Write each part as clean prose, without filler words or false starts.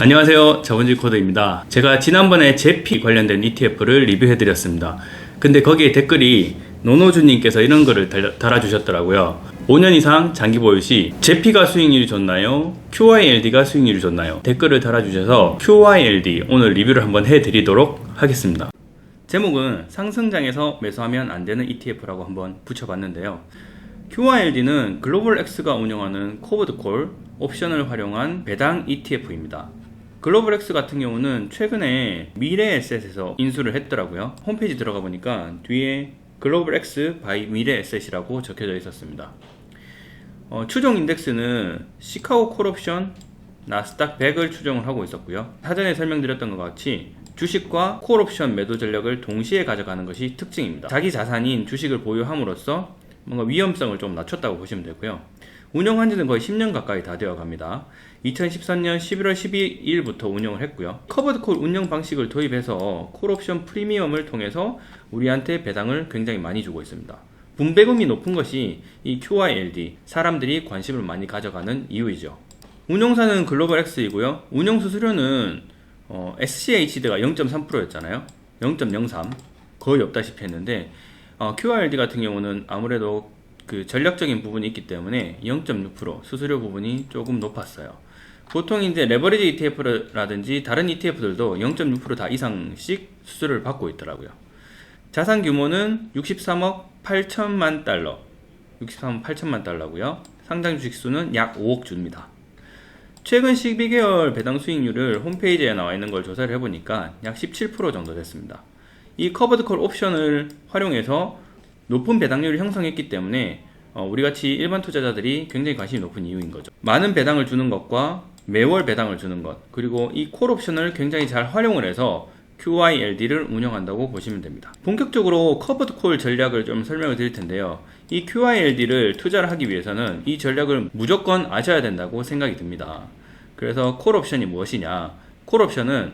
안녕하세요, 자본주의 코드입니다. 제가 지난번에 제피 관련된 ETF를 리뷰해드렸습니다. 근데 거기에 댓글이 노노주님께서 이런 거를 달아주셨더라고요. 5년 이상 장기 보유 시 제피가 수익률이 좋나요? QYLD가 수익률이 좋나요? 댓글을 달아주셔서 QYLD 오늘 리뷰를 한번 해드리도록 하겠습니다. 제목은 상승장에서 매수하면 안되는 ETF라고 한번 붙여봤는데요. QYLD는 글로벌X가 운영하는 코브드콜 옵션을 활용한 배당 ETF입니다. 글로벌X 같은 경우는 최근에 미래에셋에서 인수를 했더라고요. 홈페이지 들어가 보니까 뒤에 글로벌X 바이 미래에셋이라고 적혀져 있었습니다. 추종 인덱스는 시카고 콜옵션 나스닥 100을 추종을 하고 있었고요. 사전에 설명드렸던 것 같이 주식과 콜옵션 매도 전략을 동시에 가져가는 것이 특징입니다. 자기 자산인 주식을 보유함으로써 뭔가 위험성을 좀 낮췄다고 보시면 되고요. 운영한 지는 거의 10년 가까이 다 되어 갑니다. 2013년 11월 12일부터 운영을 했고요. 커버드콜 운영 방식을 도입해서 콜옵션 프리미엄을 통해서 우리한테 배당을 굉장히 많이 주고 있습니다. 분배금이 높은 것이 이 QYLD, 사람들이 관심을 많이 가져가는 이유이죠. 운용사는 글로벌X이고요. 운영 수수료는 SCHD가 0.3%였잖아요. 0.03 거의 없다시피 했는데 QYLD 같은 경우는 아무래도 그 전략적인 부분이 있기 때문에 0.6% 수수료 부분이 조금 높았어요. 보통 이제 레버리지 ETF라든지 다른 ETF들도 0.6% 다 이상씩 수수료를 받고 있더라고요. 자산 규모는 63억 8천만 달러, 63억 8천만 달러고요. 상장 주식 수는 약 5억 주입니다. 최근 12개월 배당 수익률을 홈페이지에 나와 있는 걸 조사를 해보니까 약 17% 정도 됐습니다. 이 커버드콜 옵션을 활용해서 높은 배당률을 형성했기 때문에 우리같이 일반 투자자들이 굉장히 관심이 높은 이유인 거죠. 많은 배당을 주는 것과 매월 배당을 주는 것, 그리고 이 콜옵션을 굉장히 잘 활용을 해서 QYLD를 운영한다고 보시면 됩니다. 본격적으로 커버드콜 전략을 좀 설명을 드릴 텐데요. 이 QYLD를 투자를 하기 위해서는 이 전략을 무조건 아셔야 된다고 생각이 듭니다. 그래서 콜옵션이 무엇이냐? 콜옵션은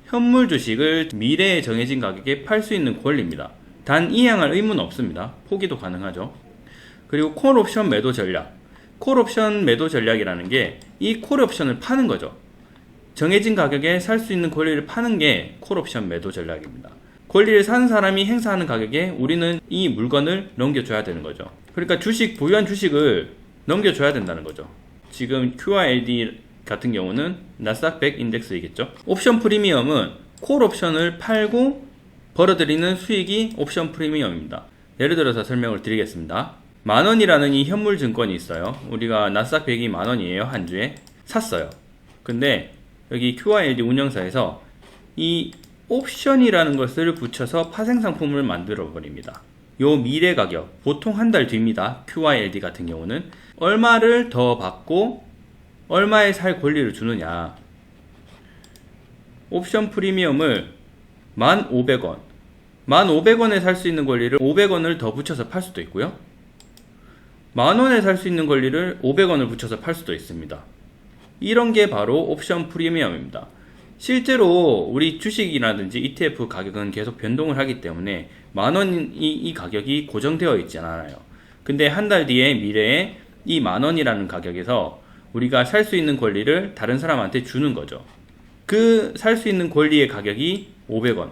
현물 주식을 미래에 정해진 가격에 팔 수 있는 권리입니다. 단 이행할 의무는 없습니다. 포기도 가능하죠. 그리고 콜옵션 매도 전략. 콜옵션 매도 전략이라는 게 이 콜옵션을 파는 거죠. 정해진 가격에 살 수 있는 권리를 파는 게 콜옵션 매도 전략입니다. 권리를 사는 사람이 행사하는 가격에 우리는 이 물건을 넘겨줘야 되는 거죠. 그러니까 보유한 주식을 넘겨줘야 된다는 거죠. 지금 QYLD 같은 경우는 나스닥 100 인덱스이겠죠. 옵션 프리미엄은 콜옵션을 팔고 벌어들이는 수익이 옵션 프리미엄입니다. 예를 들어서 설명을 드리겠습니다. 만원이라는 이 현물 증권이 있어요. 우리가 나스닥 100이 만원이에요. 한 주에 샀어요. 근데 여기 QYLD 운영사에서 이 옵션이라는 것을 붙여서 파생상품을 만들어 버립니다. 요 미래 가격, 보통 한 달 뒤입니다. QYLD 같은 경우는 얼마를 더 받고 얼마에 살 권리를 주느냐. 옵션 프리미엄을 1,500원 1,500원에 살 수 있는 권리를 500원을 더 붙여서 팔 수도 있고요. 만원에 살 수 있는 권리를 500원을 붙여서 팔 수도 있습니다. 이런 게 바로 옵션 프리미엄입니다. 실제로 우리 주식이라든지 ETF 가격은 계속 변동을 하기 때문에 만원이 이 가격이 고정되어 있지 않아요. 근데 한 달 뒤에 미래에 이 만원이라는 가격에서 우리가 살 수 있는 권리를 다른 사람한테 주는 거죠. 그 살 수 있는 권리의 가격이 500원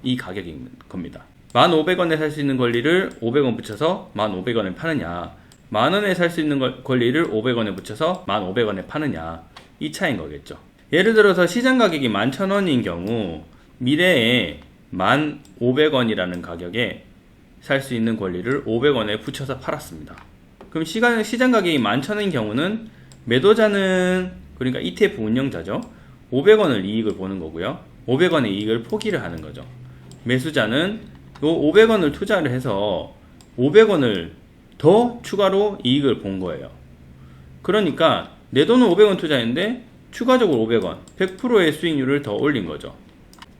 이 가격인 겁니다. 1,500원에 살 수 있는 권리를 500원 붙여서 1,500원에 파느냐, 만원에 살 수 있는 권리를 500원에 붙여서 1,500원에 파느냐, 이 차이인 거겠죠. 예를 들어서 시장 가격이 11,000원인 경우 미래에 1,500원이라는 가격에 살 수 있는 권리를 500원에 붙여서 팔았습니다. 그럼 시장 가격이 11,000원인 경우는 매도자는, 그러니까 ETF 운영자죠, 500원을 이익을 보는 거고요. 500원의 이익을 포기를 하는 거죠. 매수자는 요 500원을 투자를 해서 500원을 더 추가로 이익을 본 거예요. 그러니까 내 돈은 500원 투자했는데 추가적으로 500원, 100%의 수익률을 더 올린 거죠.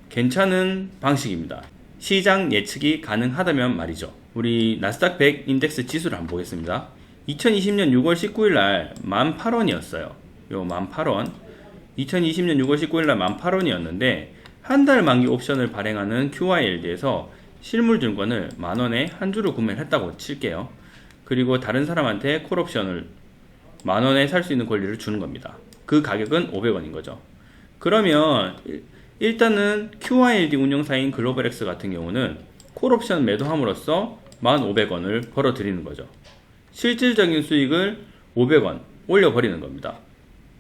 괜찮은 방식입니다. 시장 예측이 가능하다면 말이죠. 우리 나스닥 100 인덱스 지수를 한번 보겠습니다. 2020년 6월 19일 날 18,000원이었어요. 요 18,000원. 2020년 6월 19일 날 18,000원이었는데 한 달 만기 옵션을 발행하는 QYLD에서 실물증권을 만원에 한 주를 구매를 했다고 칠게요. 그리고 다른 사람한테 콜옵션을 만원에 살 수 있는 권리를 주는 겁니다. 그 가격은 500원인 거죠. 그러면 일단은 QYLD 운용사인 글로벌X 같은 경우는 콜옵션 매도함으로써 1,500원을 벌어들이는 거죠. 실질적인 수익을 500원 올려버리는 겁니다.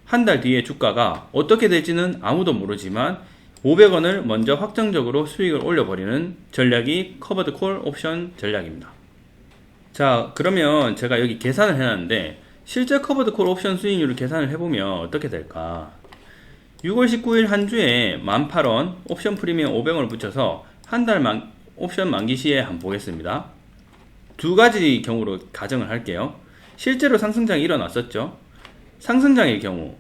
한 달 뒤에 주가가 어떻게 될지는 아무도 모르지만 500원을 먼저 확정적으로 수익을 올려버리는 전략이 커버드 콜 옵션 전략입니다. 자, 그러면 제가 여기 계산을 해놨는데 실제 커버드 콜 옵션 수익률을 계산을 해보면 어떻게 될까? 6월 19일 한 주에 18,000원 옵션 프리미엄 500원을 붙여서 한 달 옵션 만기 시에 한번 보겠습니다. 두 가지 경우로 가정을 할게요. 실제로 상승장이 일어났었죠. 상승장일 경우,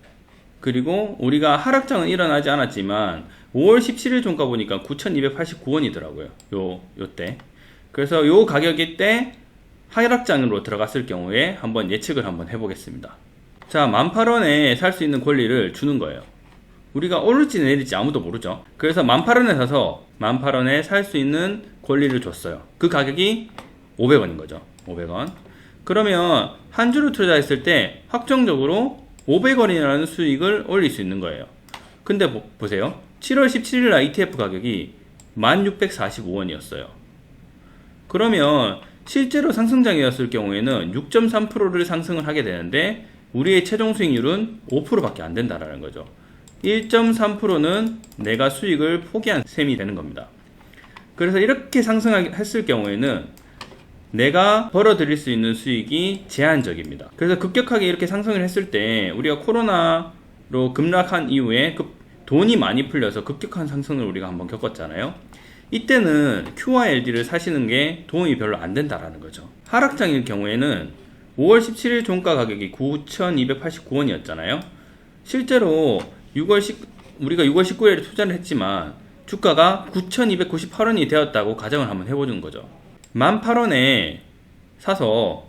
그리고 우리가 하락장은 일어나지 않았지만 5월 17일 종가 보니까 9,289원이더라고요. 요때. 그래서 요 가격일 때 하락장으로 들어갔을 경우에 한번 예측을 한번 해보겠습니다. 자, 18,000원에 살 수 있는 권리를 주는 거예요. 우리가 오를지 내릴지 아무도 모르죠. 그래서 18,000원에 사서 18,000원에 살 수 있는 권리를 줬어요. 그 가격이 500원인 거죠. 500원. 그러면 한 주를 투자했을 때 확정적으로 500원이라는 수익을 올릴 수 있는 거예요. 근데 보세요. 7월 17일 날 ETF 가격이 1,645원이었어요. 그러면 실제로 상승장이었을 경우에는 6.3%를 상승을 하게 되는데 우리의 최종 수익률은 5%밖에 안 된다라는 거죠. 1.3%는 내가 수익을 포기한 셈이 되는 겁니다. 그래서 이렇게 상승했을 경우에는 내가 벌어들일 수 있는 수익이 제한적입니다. 그래서 급격하게 이렇게 상승을 했을 때 우리가 코로나로 급락한 이후에 돈이 많이 풀려서 급격한 상승을 우리가 한번 겪었잖아요. 이때는 QYLD를 사시는 게 도움이 별로 안 된다라는 거죠. 하락장일 경우에는 5월 17일 종가 가격이 9,289원이었잖아요. 실제로 우리가 6월 19일에 투자를 했지만 주가가 9,298원이 되었다고 가정을 한번 해보는 거죠. 18,000원에 사서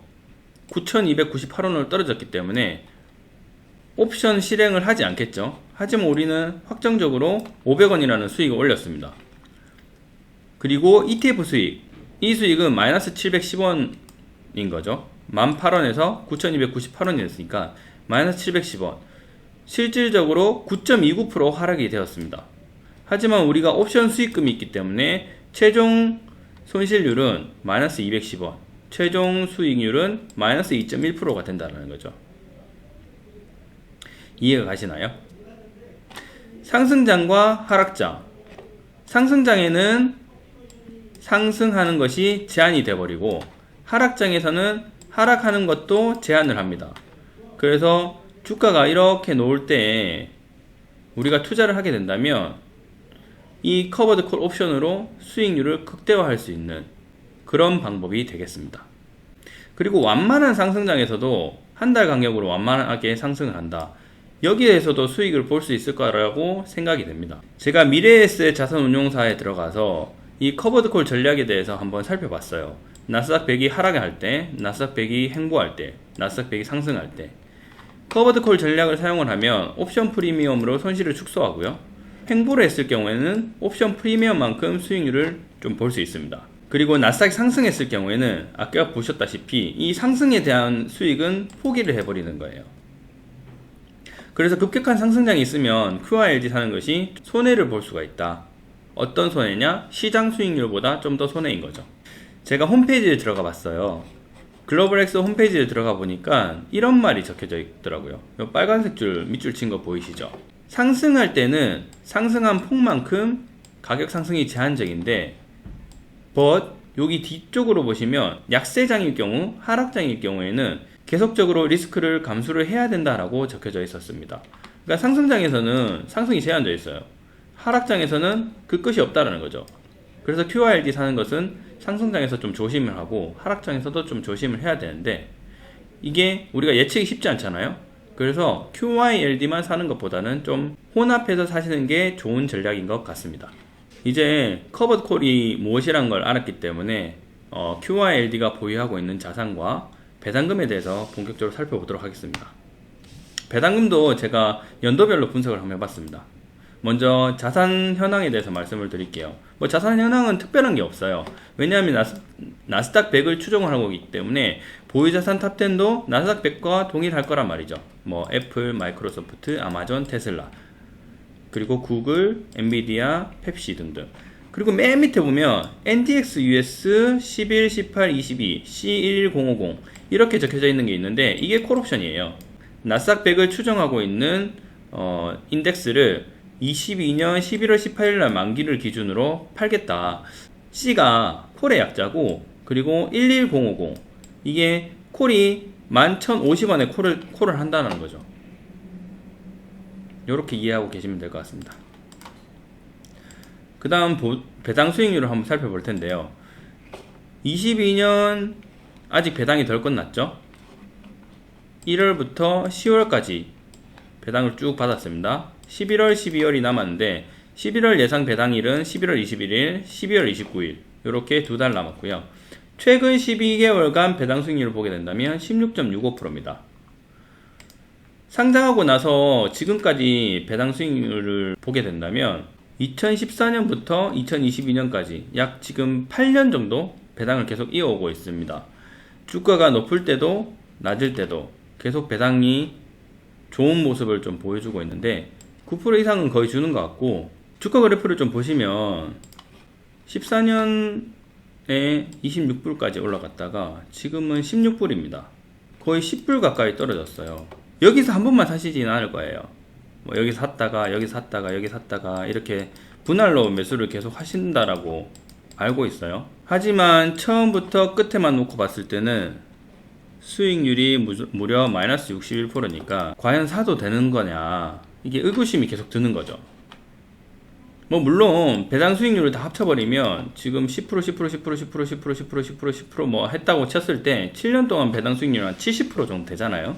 9,298원으로 떨어졌기 때문에 옵션 실행을 하지 않겠죠. 하지만 우리는 확정적으로 500원이라는 수익을 올렸습니다. 그리고 ETF 수익, 이 수익은 마이너스 710원인 거죠. 18,000원에서 9,298원이 됐으니까 마이너스 710원. 실질적으로 9.29% 하락이 되었습니다. 하지만 우리가 옵션 수익금이 있기 때문에 최종 손실률은 마이너스 210원, 최종 수익률은 마이너스 2.1%가 된다는 거죠. 이해가 가시나요? 상승장과 하락장. 상승장에는 상승하는 것이 제한이 되어버리고 하락장에서는 하락하는 것도 제한을 합니다. 그래서 주가가 이렇게 놓을 때 우리가 투자를 하게 된다면 이 커버드 콜 옵션으로 수익률을 극대화할 수 있는 그런 방법이 되겠습니다. 그리고 완만한 상승장에서도 한 달 간격으로 완만하게 상승을 한다. 여기에서도 수익을 볼 수 있을 거라고 생각이 됩니다. 제가 미래에셋 자산운용사에 들어가서 이 커버드 콜 전략에 대해서 한번 살펴봤어요. 나스닥 100이 하락할 때, 나스닥 100이 횡보할 때, 나스닥 100이 상승할 때 커버드 콜 전략을 사용을 하면 옵션 프리미엄으로 손실을 축소하고요. 횡보를 했을 경우에는 옵션 프리미엄만큼 수익률을 좀 볼 수 있습니다. 그리고 나스닥이 상승했을 경우에는 아까 보셨다시피 이 상승에 대한 수익은 포기를 해버리는 거예요. 그래서 급격한 상승장이 있으면 QYLD 사는 것이 손해를 볼 수가 있다. 어떤 손해냐? 시장 수익률보다 좀 더 손해인 거죠. 제가 홈페이지에 들어가 봤어요. 글로벌X 홈페이지에 들어가 보니까 이런 말이 적혀져 있더라고요. 빨간색 줄 밑줄 친 거 보이시죠? 상승할 때는 상승한 폭만큼 가격 상승이 제한적인데 여기 뒤쪽으로 보시면 약세장일 경우, 하락장일 경우에는 계속적으로 리스크를 감수를 해야 된다라고 적혀져 있었습니다. 그러니까 상승장에서는 상승이 제한되어 있어요. 하락장에서는 그 끝이 없다라는 거죠. 그래서 QYLD 사는 것은 상승장에서 좀 조심을 하고 하락장에서도 좀 조심을 해야 되는데 이게 우리가 예측이 쉽지 않잖아요. 그래서 QYLD만 사는 것보다는 좀 혼합해서 사시는 게 좋은 전략인 것 같습니다. 이제 커버드 콜이 무엇이란 걸 알았기 때문에 QYLD가 보유하고 있는 자산과 배당금에 대해서 본격적으로 살펴보도록 하겠습니다. 배당금도 제가 연도별로 분석을 한번 해봤습니다. 먼저 자산 현황에 대해서 말씀을 드릴게요. 자산 현황은 특별한 게 없어요. 왜냐하면 나스닥 100을 추종을 하고 있기 때문에 보유자산 탑10도 나스닥 100과 동일할 거란 말이죠. 애플, 마이크로소프트, 아마존, 테슬라 그리고 구글, 엔비디아, 펩시 등등. 그리고 맨 밑에 보면 NDX US 11, 18, 22, C11050 이렇게 적혀져 있는 게 있는데 이게 콜옵션이에요. 나스닥 100을 추정하고 있는 인덱스를 22년 11월 18일 날 만기를 기준으로 팔겠다. C가 콜의 약자고, 그리고 11050 이게 콜이 11,050원에 콜을 한다는 거죠. 이렇게 이해하고 계시면 될 것 같습니다. 그 다음 배당 수익률을 한번 살펴볼 텐데요. 22년 아직 배당이 덜 끝났죠. 1월부터 10월까지 배당을 쭉 받았습니다. 11월, 12월이 남았는데 11월 예상 배당일은 11월 21일, 12월 29일 이렇게 2달 남았고요. 최근 12개월간 배당 수익률을 보게 된다면 16.65%입니다. 상장하고 나서 지금까지 배당 수익률을 보게 된다면 2014년부터 2022년까지 약 지금 8년 정도 배당을 계속 이어오고 있습니다. 주가가 높을 때도 낮을 때도 계속 배당이 좋은 모습을 좀 보여주고 있는데 9% 이상은 거의 주는 것 같고, 주가 그래프를 좀 보시면 14년에 26불까지 올라갔다가 지금은 16불입니다. 거의 10불 가까이 떨어졌어요. 여기서 한 번만 사시지는 않을 거예요. 뭐 여기서 샀다가 여기 샀다가 여기 샀다가 이렇게 분할로 매수를 계속 하신다라고 알고 있어요. 하지만 처음부터 끝에만 놓고 봤을 때는 수익률이 무려 마이너스 61%니까 과연 사도 되는 거냐, 이게 의구심이 계속 드는 거죠. 뭐 물론 배당 수익률을 다 합쳐버리면 지금 10%, 10%, 10%, 10%, 10%, 10%, 10%, 10% 뭐 했다고 쳤을 때 7년 동안 배당 수익률 한 70% 정도 되잖아요.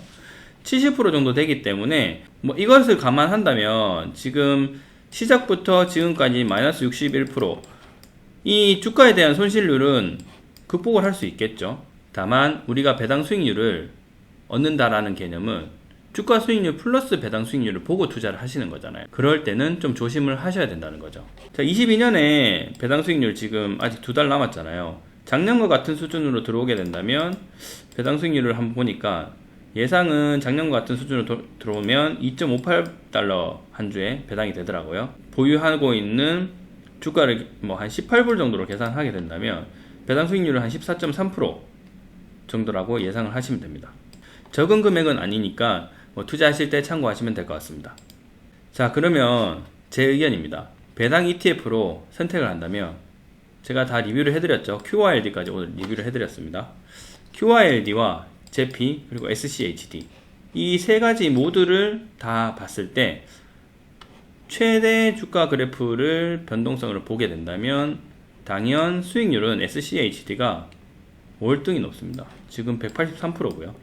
70% 정도 되기 때문에 뭐 이것을 감안한다면 지금 시작부터 지금까지 마이너스 61%, 이 주가에 대한 손실률은 극복을 할 수 있겠죠. 다만 우리가 배당 수익률을 얻는다라는 개념은 주가 수익률 플러스 배당 수익률을 보고 투자를 하시는 거잖아요. 그럴 때는 좀 조심을 하셔야 된다는 거죠. 자, 22년에 배당 수익률 지금 아직 2달 남았잖아요. 작년과 같은 수준으로 들어오게 된다면 배당 수익률을 한번 보니까 예상은 작년과 같은 수준으로 들어오면 2.58달러 한 주에 배당이 되더라고요. 보유하고 있는 주가를 뭐 한 18불 정도로 계산하게 된다면 배당 수익률은 한 14.3% 정도라고 예상을 하시면 됩니다. 적은 금액은 아니니까 뭐 투자하실 때 참고하시면 될 것 같습니다. 자, 그러면 제 의견입니다. 배당 ETF로 선택을 한다면 제가 다 리뷰를 해드렸죠. QRLD까지 오늘 리뷰를 해드렸습니다. QRLD와 JP 그리고 SCHD 이 세 가지 모두를 다 봤을 때 최대 주가 그래프를 변동성을 보게 된다면 당연 수익률은 SCHD가 월등히 높습니다. 지금 183%고요.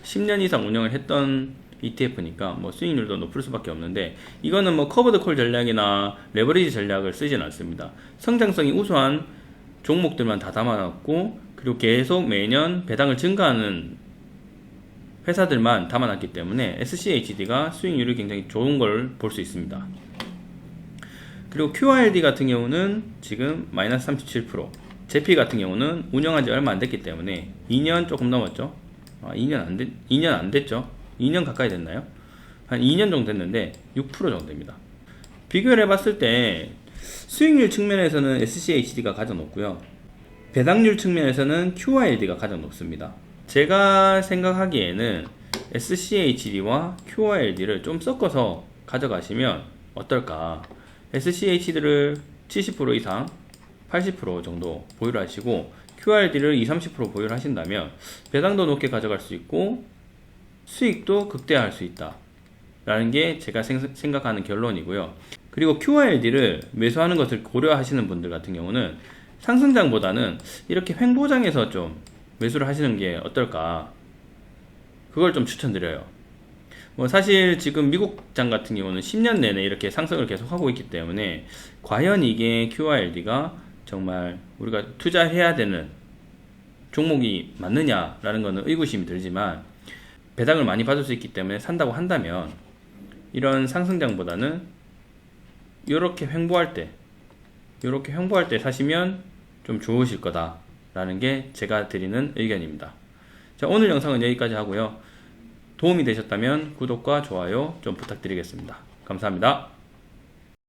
10년 이상 운영을 했던 ETF니까 뭐 수익률도 높을 수밖에 없는데, 이거는 뭐 커버드 콜 전략이나 레버리지 전략을 쓰진 않습니다. 성장성이 우수한 종목들만 다 담아놨고, 그리고 계속 매년 배당을 증가하는 회사들만 담아놨기 때문에 SCHD가 수익률이 굉장히 좋은 걸 볼 수 있습니다. 그리고 QRD 같은 경우는 지금 마이너스 37%, JP 같은 경우는 운영한 지 얼마 안 됐기 때문에 2년 조금 넘었죠. 2년 안 됐죠. 2년 가까이 됐나요? 한 2년 정도 됐는데 6% 정도 됩니다. 비교를 해봤을 때 수익률 측면에서는 SCHD가 가장 높고요. 배당률 측면에서는 QRD가 가장 높습니다. 제가 생각하기에는 SCHD와 QRD를 좀 섞어서 가져가시면 어떨까. SCHD를 70% 이상 80% 정도 보유를 하시고 QRD를 20-30% 보유를 하신다면 배당도 높게 가져갈 수 있고 수익도 극대화할 수 있다 라는 게 제가 생각하는 결론이고요. 그리고 QRD를 매수하는 것을 고려하시는 분들 같은 경우는 상승장보다는 이렇게 횡보장에서 좀 매수를 하시는 게 어떨까, 그걸 좀 추천드려요. 뭐 사실 지금 미국장 같은 경우는 10년 내내 이렇게 상승을 계속 하고 있기 때문에 과연 이게 QRD가 정말 우리가 투자해야 되는 종목이 맞느냐라는 것은 의구심이 들지만, 배당을 많이 받을 수 있기 때문에 산다고 한다면 이런 상승장보다는 이렇게 횡보할 때 사시면 좀 좋으실 거다라는 게 제가 드리는 의견입니다. 자, 오늘 영상은 여기까지 하고요. 도움이 되셨다면 구독과 좋아요 좀 부탁드리겠습니다. 감사합니다.